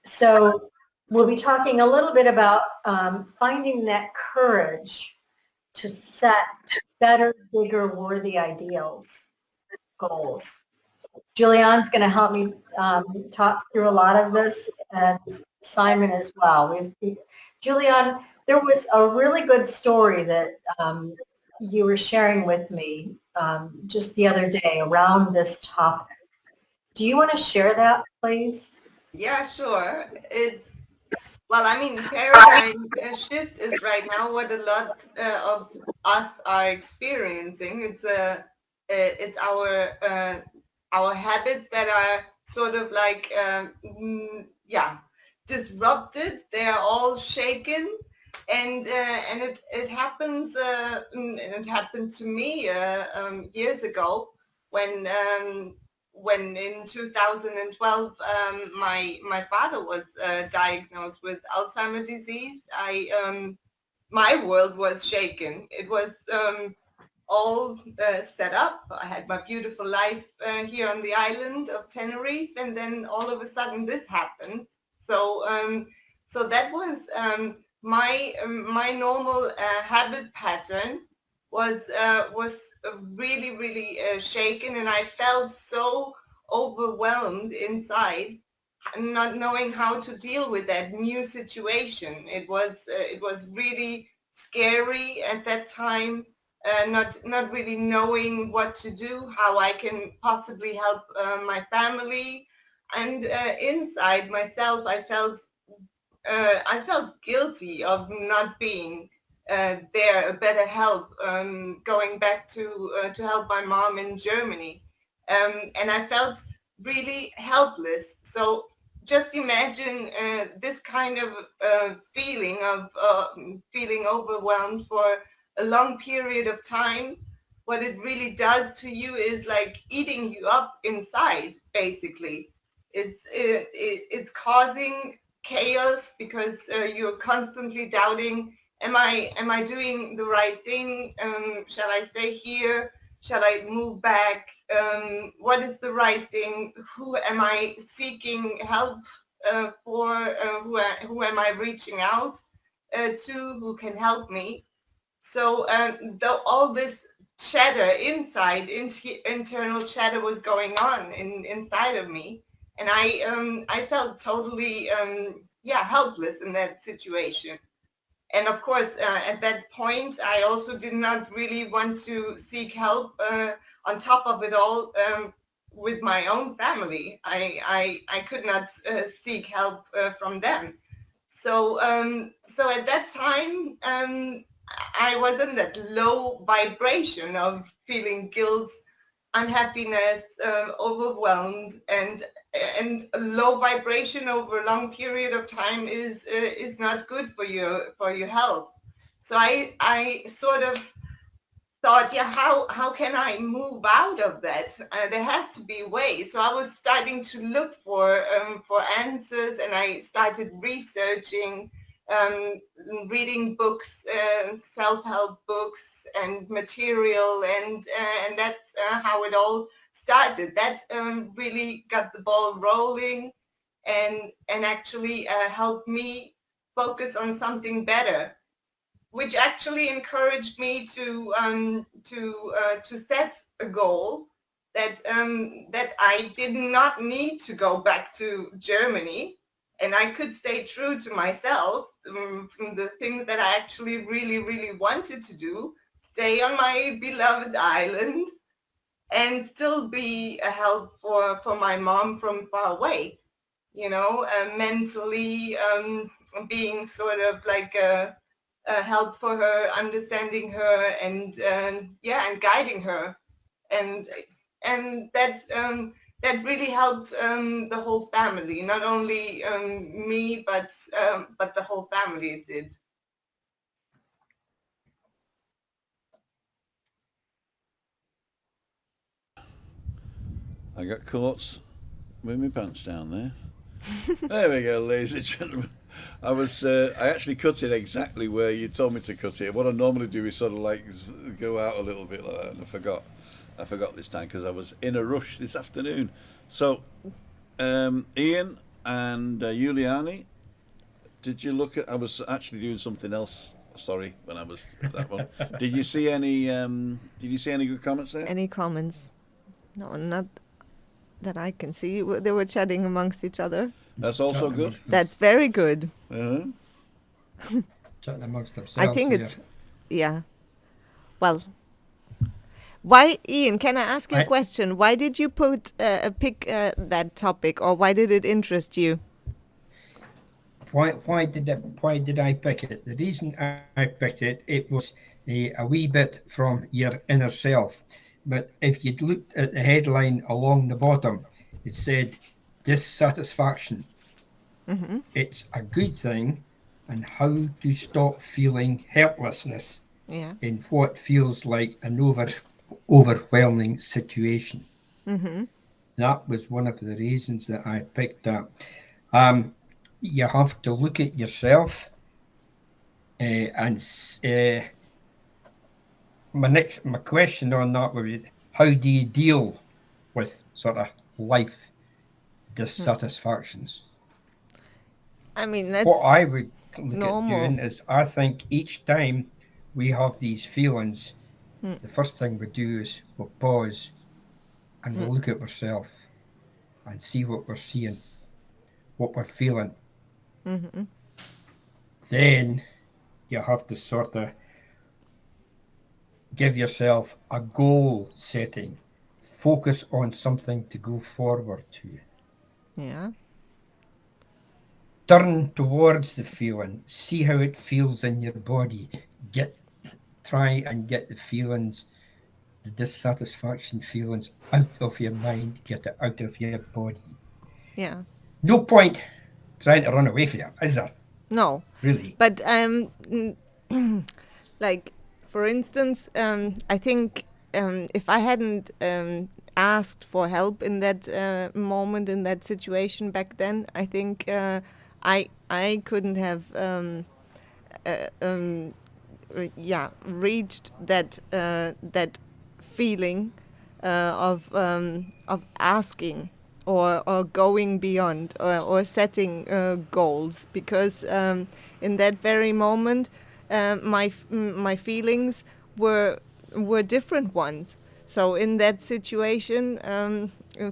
So we'll be talking a little bit about finding that courage to set better, bigger, worthy ideals, goals. Julianne's going to help me talk through a lot of this, and Simon as well. Julianne, there was a really good story that you were sharing with me just the other day around this topic. Do you want to share that, please? Yeah, sure. Paradigm shift is right now what a lot of us are experiencing. It's our habits that are sort of like disrupted. They are all shaken, and it happens. And it happened to me years ago when in 2012 my father was diagnosed with Alzheimer's disease. My world was shaken. It was all set up. I had my beautiful life here on the island of Tenerife, and then all of a sudden this happened. So so that was my normal habit pattern was really shaken, and I felt so overwhelmed inside, not knowing how to deal with that new situation. It was really scary at that time, not really knowing what to do, how I can possibly help my family, and inside myself I felt guilty of not being there, a better help, going back to help my mom in Germany, and I felt really helpless. So just imagine this kind of feeling of feeling overwhelmed for a long period of time. What it really does to you is like eating you up inside, basically. It's causing chaos because you're constantly doubting, am I doing the right thing? Shall I stay here? Shall I move back? What is the right thing? Who am I seeking help for? Who am I reaching out to? Who can help me? So all this chatter inside, internal chatter was going on inside of me, and I felt totally helpless in that situation. And of course, at that point, I also did not really want to seek help on top of it all with my own family. I could not seek help from them. So so at that time, I was in that low vibration of feeling guilt, unhappiness, overwhelmed, and a low vibration over a long period of time is not good for your health. So I sort of thought, yeah, how can I move out of that? There has to be a way. So I was starting to look for answers, and I started researching, reading books, self-help books and material, and that's how it all started. That really got the ball rolling, and actually helped me focus on something better, which actually encouraged me to set a goal that that I did not need to go back to Germany, and I could stay true to myself, from the things that I actually really wanted to do, stay on my beloved island, and still be a help for my mom from far away, you know, mentally, being sort of like a help for her, understanding her, and and guiding her, and that really helped the whole family, not only me, but the whole family. It did. I got caught with my pants down there. There we go, ladies and gentlemen. I actually cut it exactly where you told me to cut it. What I normally do is sort of like go out a little bit like that, and I forgot this time because I was in a rush this afternoon. So, Ian and Giuliani, did you look at? I was actually doing something else. Sorry, when I was at that one. Did you see any? Did you see any good comments there? Any comments? No, not that I can see. They were chatting amongst each other. That's also good. That's very good. Chatting amongst themselves. I think it's, yeah. Well, why, Ian? Can I ask you a question? Why did you pick that topic, or why did it interest you? Why did I pick it? The reason I picked it, it was a wee bit from your inner self. But if you'd looked at the headline along the bottom, it said dissatisfaction. it's a good thing, and how to stop feeling helplessness Yeah. in what feels like an overwhelming situation. That was one of the reasons that I picked up. You have to look at yourself, and my question on that would be, how do you deal with sort of life dissatisfactions? I mean, What that's I would look at normal. doing is, I think each time we have these feelings, the first thing we do is we'll pause and we'll look at ourselves and see what we're seeing, what we're feeling. Then you have to sort of give yourself a goal setting, focus on something to go forward to. Yeah. Turn towards the feeling, see how it feels in your body. Try and get the feelings, the dissatisfaction feelings out of your mind, get it out of your body. Yeah. No point trying to run away from it, is there? No. Really? But like for instance, I think if I hadn't asked for help in that moment, in that situation back then, I think I couldn't have reached that feeling of asking or going beyond or setting goals, because in that very moment my feelings were different ones. So in that situation,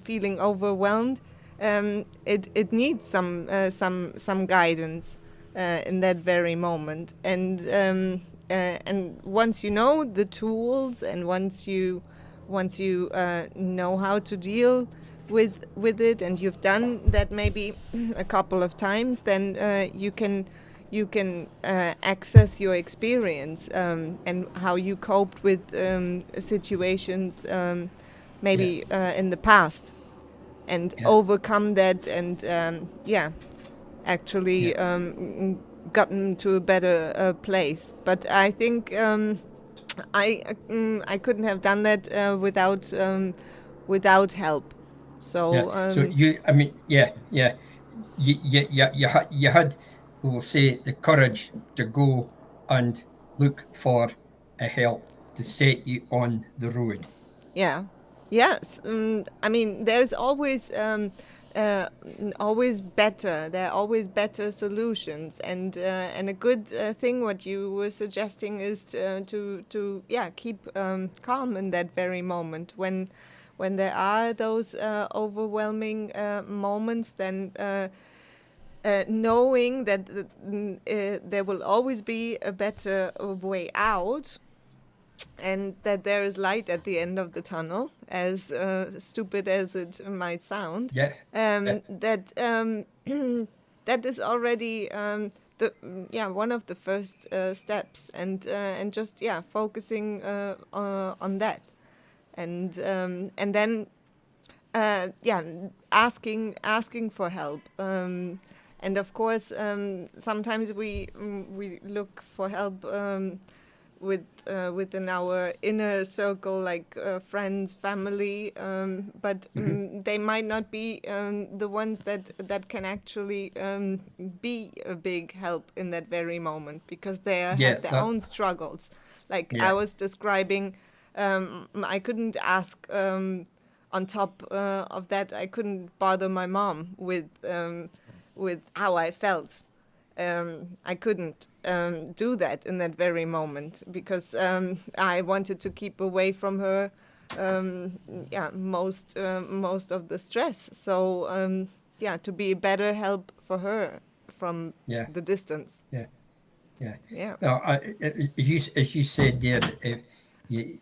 feeling overwhelmed, it needs some guidance in that very moment. And once you know the tools, and once you know how to deal with it, and you've done that maybe a couple of times, then you can access your experience and how you coped with situations maybe in the past, and overcome that, and actually gotten to a better place. But I think I couldn't have done that without help. So So you had, we'll say, the courage to go and look for a help to set you on the road. yeah, yes. I mean, there's always better. There are always better solutions, and a good thing what you were suggesting is to keep calm in that very moment when there are those overwhelming moments. Then knowing that there will always be a better way out, and that there is light at the end of the tunnel, as stupid as it might sound. Yeah. That that is already the one of the first steps, and just focusing on that, and then asking for help. And of course, sometimes we look for help within our inner circle, like friends, family, but they might not be the ones that can actually be a big help in that very moment, because they have their own struggles. Like I was describing, I couldn't ask. On top of that, I couldn't bother my mom with how I felt. I couldn't do that in that very moment, because I wanted to keep away from her most of the stress. So to be a better help for her from the distance. Yeah. Now, as you said there, you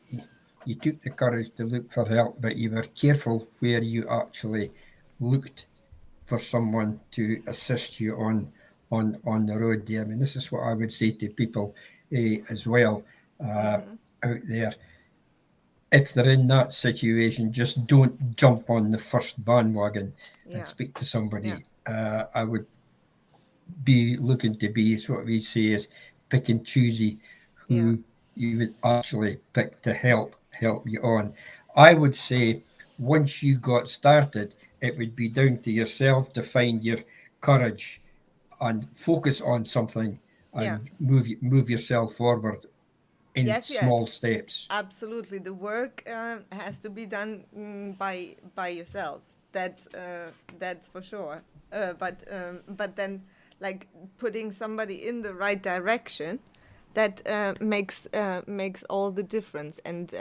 you took the courage to look for help, but you were careful where you actually looked for someone to assist you on the road there. I mean, this is what I would say to people as well out there. If they're in that situation, just don't jump on the first bandwagon and speak to somebody. I would be looking to be, is what we say is pick and choosy who you would actually pick to help you on. I would say once you got started, it would be down to yourself to find your courage and focus on something and move yourself forward in Yes, small yes. steps. Absolutely, the work has to be done by yourself. That's for sure. But then, like putting somebody in the right direction, that makes all the difference. And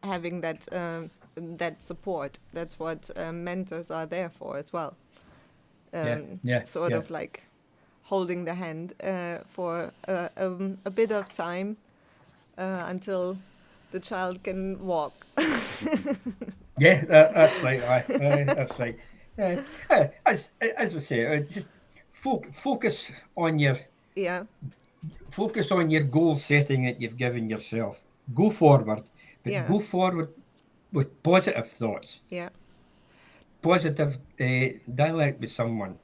having that support. That's what mentors are there for as well. Sort of like holding the hand for a bit of time. Until the child can walk. That's right. That's right. As we say, just focus on your goal setting that you've given yourself. Go forward, but go forward with positive thoughts. Positive dialogue with someone.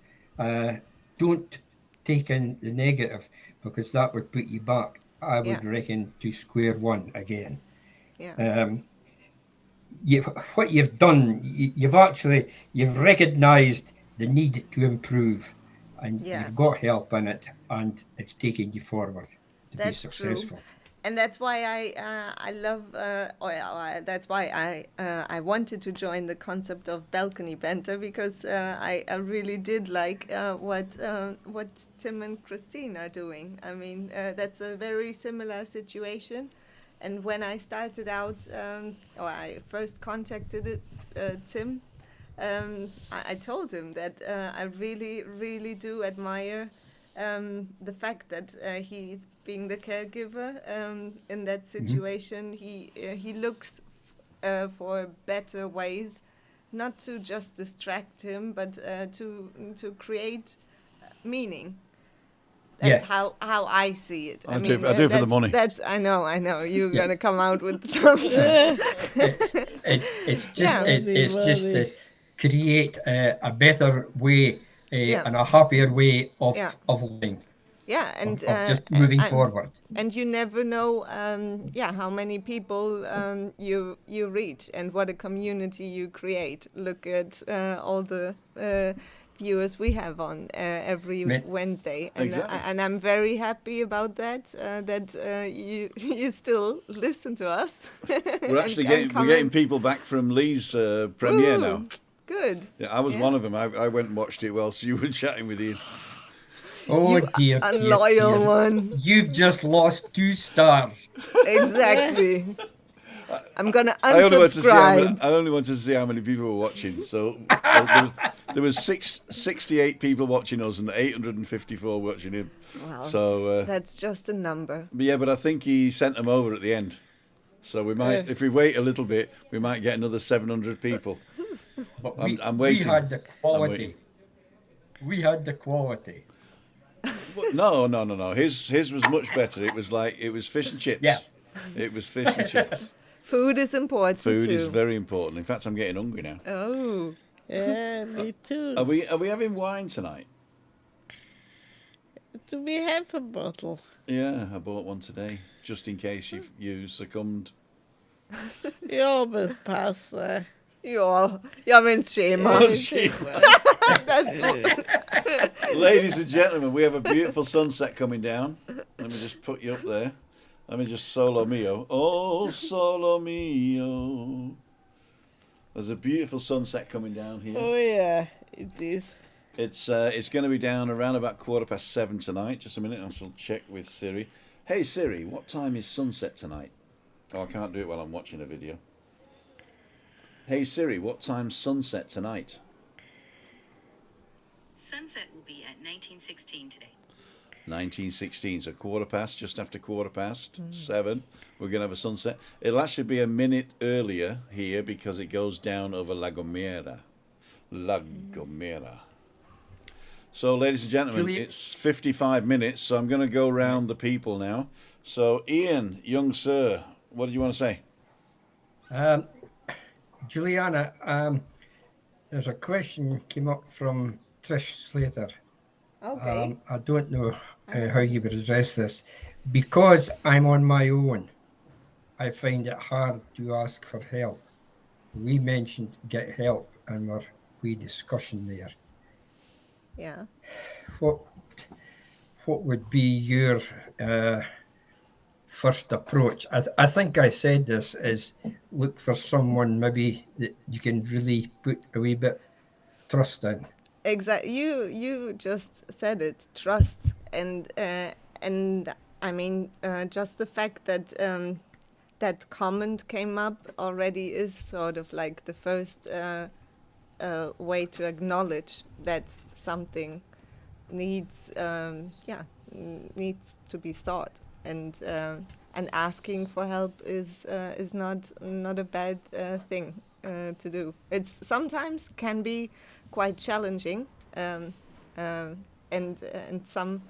Don't take in the negative, because that would put you back, I would reckon, to square one again. What you've done, you've recognised the need to improve, and you've got help in it, and it's taking you forward to be successful. True. And that's why I love, that's why I wanted to join the concept of balcony banter, because I really did like what Tim and Christine are doing. I mean, that's a very similar situation. And when I started out, I first contacted Tim, I told him that I really, really do admire the fact that he's being the caregiver in that situation. He looks for better ways, not to just distract him, but to create meaning. That's how I see it. I do it for the money. I know. You're gonna come out with something. It's just to create a better way and a happier way of living. And of just moving forward. And you never know, how many people you reach and what a community you create. Look at all the viewers we have on every Wednesday, and I'm very happy about that. That you still listen to us. We're actually getting people back from Lee's premiere now. Good. Yeah, I was one of them. I went and watched it whilst you were chatting with Ian. Oh dear, unloyal one. You've just lost 2 stars. Exactly. I'm gonna unsubscribe. I only wanted to see how many people were watching. So there was 68 people watching us and 854 watching him. Well, so that's just a number. But I think he sent them over at the end. So we might, if we wait a little bit, we might get another 700 people. But I'm waiting. We had the quality. We had the quality. No. His was much better. It was fish and chips. Yeah. It was fish and chips. Food is important. Food is very important. In fact, I'm getting hungry now. Oh. Yeah, me too. Are we having wine tonight? Do we have a bottle? Yeah, I bought one today, just in case you succumbed. You always pass there. Ja, men schema. Ladies and gentlemen, we have a beautiful sunset coming down. Let me just put you up there. Let me just solo mio. Oh, solo mio. There's a beautiful sunset coming down here. Oh yeah, it is. It's going to be down around about 7:15 tonight. Just a minute, I shall check with Siri. Hey Siri, what time is sunset tonight? Oh, I can't do it while I'm watching a video. Hey Siri, what time's sunset tonight? Sunset will be at 19:16 today. 19:16, so just after 7:15. We're going to have a sunset. It'll actually be a minute earlier here because it goes down over La Gomera. So, ladies and gentlemen, it's 55 minutes, so I'm going to go round the people now. So, Ian, young sir, what did you want to say? Juliana, there's a question came up from Trish Slater. Okay. I don't know how you would address this. Because I'm on my own, I find it hard to ask for help. We mentioned get help in our wee discussion there. Yeah. What what would be your first approach? I think I said this is look for someone maybe that you can really put a wee bit trust in. Exactly. You just said it. Trust and I mean just the fact that that comment came up already is sort of like the first way to acknowledge that something needs needs to be sought, and asking for help is not a bad thing to do. It's sometimes can be quite challenging, um, uh, and some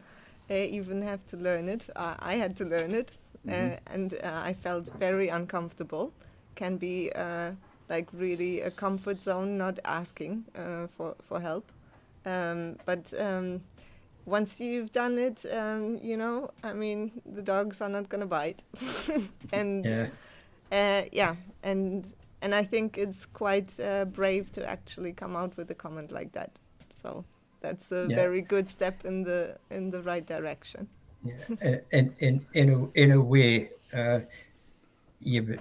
even have to learn it. I had to learn it, and I felt very uncomfortable. Can be like really a comfort zone, not asking for help. But once you've done it, I mean, the dogs are not going to bite. And Yeah, yeah, and I think it's quite brave to actually come out with a comment like that. So that's a yeah, very good step in the right direction. yeah. In a way, if you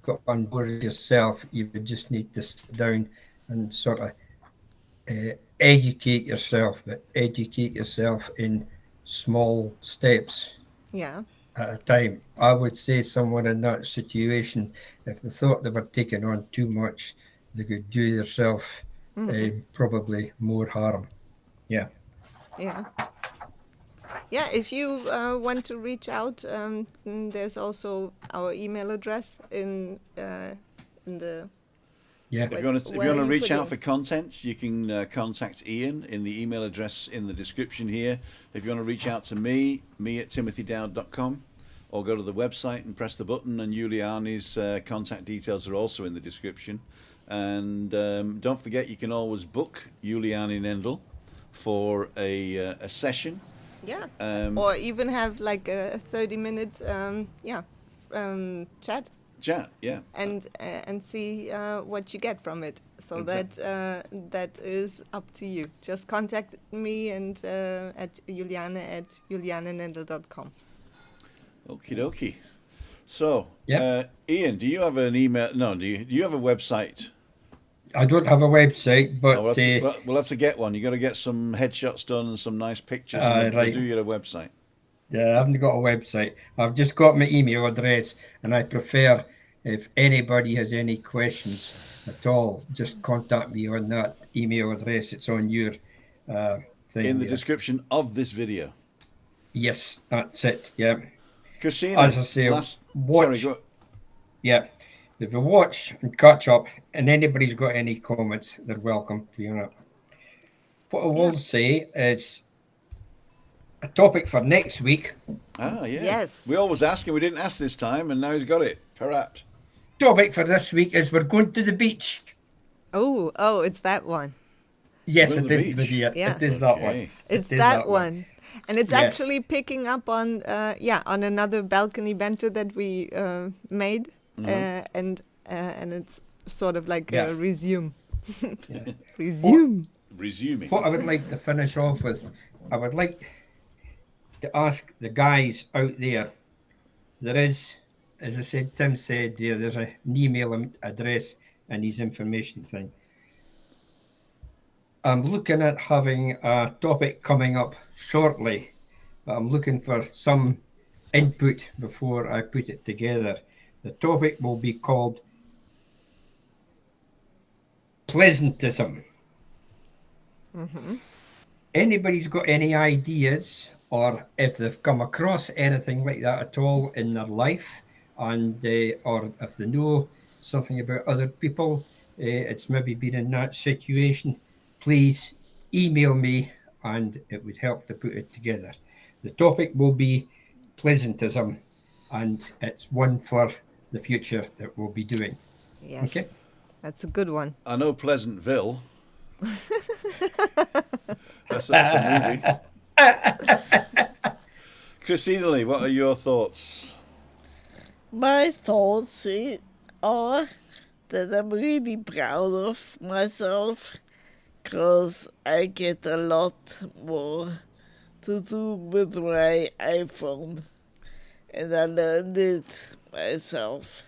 got on board yourself, you would just need to sit down and sort of educate yourself, but educate yourself in small steps Yeah. at a time. I would say someone in that situation, if they thought they were taking on too much, they could do themselves probably more harm. Yeah. Yeah. Yeah, if you want to reach out, there's also our email address in the Yeah. If you want to, where you reach put out in. for contents, you can contact Ian in the email address in the description here. If you want to reach out to me at timothydowd.com, or go to the website and press the button, and Juliani's contact details are also in the description. And don't forget, you can always book Juliani Nendel for a session. Yeah. Or even have like a 30-minute chat Chat, yeah. and see what you get from it. So that is up to you. Just contact me and at juliane@julianenendel.com. Okie dokie. So, Yeah. Ian, do you have an email? No, do you have a website? I don't have a website, Oh, but we'll have to get one. You got to get some headshots done and some nice pictures, and we'll right. do you a website. Yeah, I haven't got a website. I've just got my email address, and I prefer if anybody has any questions at all, just contact me on that email address. It's on your thing In the there. description of this video. Yes, that's it. Yeah. Christina, As I say, sorry, watch. go. Yeah. If you watch and catch up, and anybody's got any comments, they're welcome. What I will say is a topic for next week. Ah, yeah. Yes. We always ask, and we didn't ask this time, and now he's got it. Perhaps. Topic for this week is we're going to the beach. Oh, it's that one. Yes, Going it to the is, beach. Lydia. Yeah. It is that Okay. one. It's It is that one. And it's Yes. actually picking up on on another balcony banter that we made, and it's sort of like Yeah. a resume. Yeah. Resume. Resuming. What I would like to finish off with, I would like to ask the guys out there. There is, as I said, Tim said there's an email address and his information thing. I'm looking at having a topic coming up shortly. I'm looking for some input before I put it together. The topic will be called Pleasantism. Anybody's got any ideas, or if they've come across anything like that at all in their life, and or if they know something about other people, it's maybe been in that situation, please email me and it would help to put it together. The topic will be Pleasantism, and it's one for the future that we'll be doing. Yes. Okay. That's a good one. I know Pleasantville. That's a movie. Christina Lee, what are your thoughts? My thoughts are that I'm really proud of myself because I get a lot more to do with my iPhone, and I learned it myself.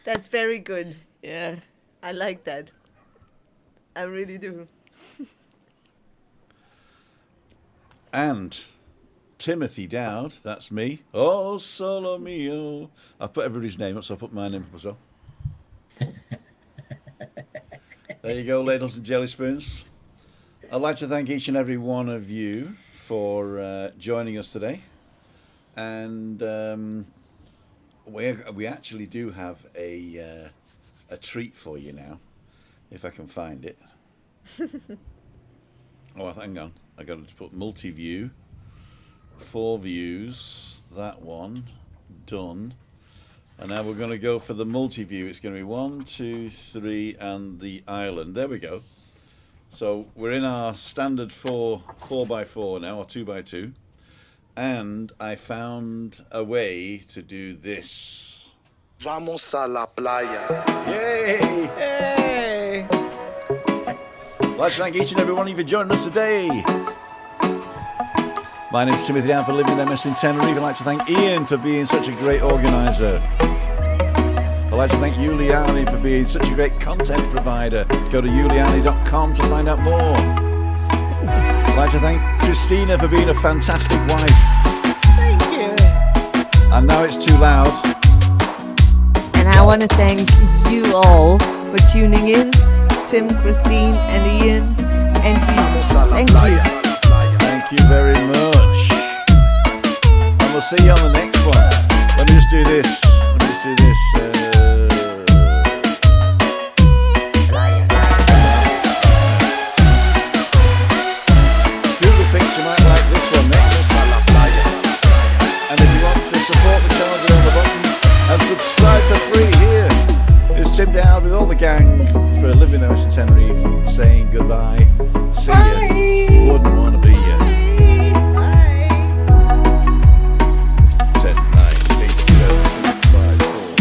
That's very good. Yeah. I like that. I really do. And Timothy Dowd, that's me. Oh, solo mio. I put everybody's name up, so I put my name up as well. There you go, ladles and jelly spoons. I'd like to thank each and every one of you for joining us today. And we actually do have a treat for you now, if I can find it. Oh, hang on. I got to put multi-view, 4 views, that one, done. And now we're going to go for the multi-view. It's going to be 1, 2, 3, and the island. There we go. So we're in our standard 4x4 now, or 2x2. And I found a way to do this. Vamos a la playa. Yay! Hey! I'd like to thank each and every one of you for joining us today. My name's Timothy Down for Living MS in Tenerife. I'd like to thank Ian for being such a great organiser. I'd like to thank Juliani for being such a great content provider. Go to juliani.com to find out more. I'd like to thank Christina for being a fantastic wife. Thank you. And now it's too loud. And I want to thank you all for tuning in. Tim, Christine, and Ian, and you. Thank you. Thank you very much. And we'll see you on the next one. Let me just do this. Google thinks you might like this one next. And if you want to support the channel, get on the button and subscribe for free here. It's Tim Dowd with all the gang for Living MS in Tenerife saying goodbye.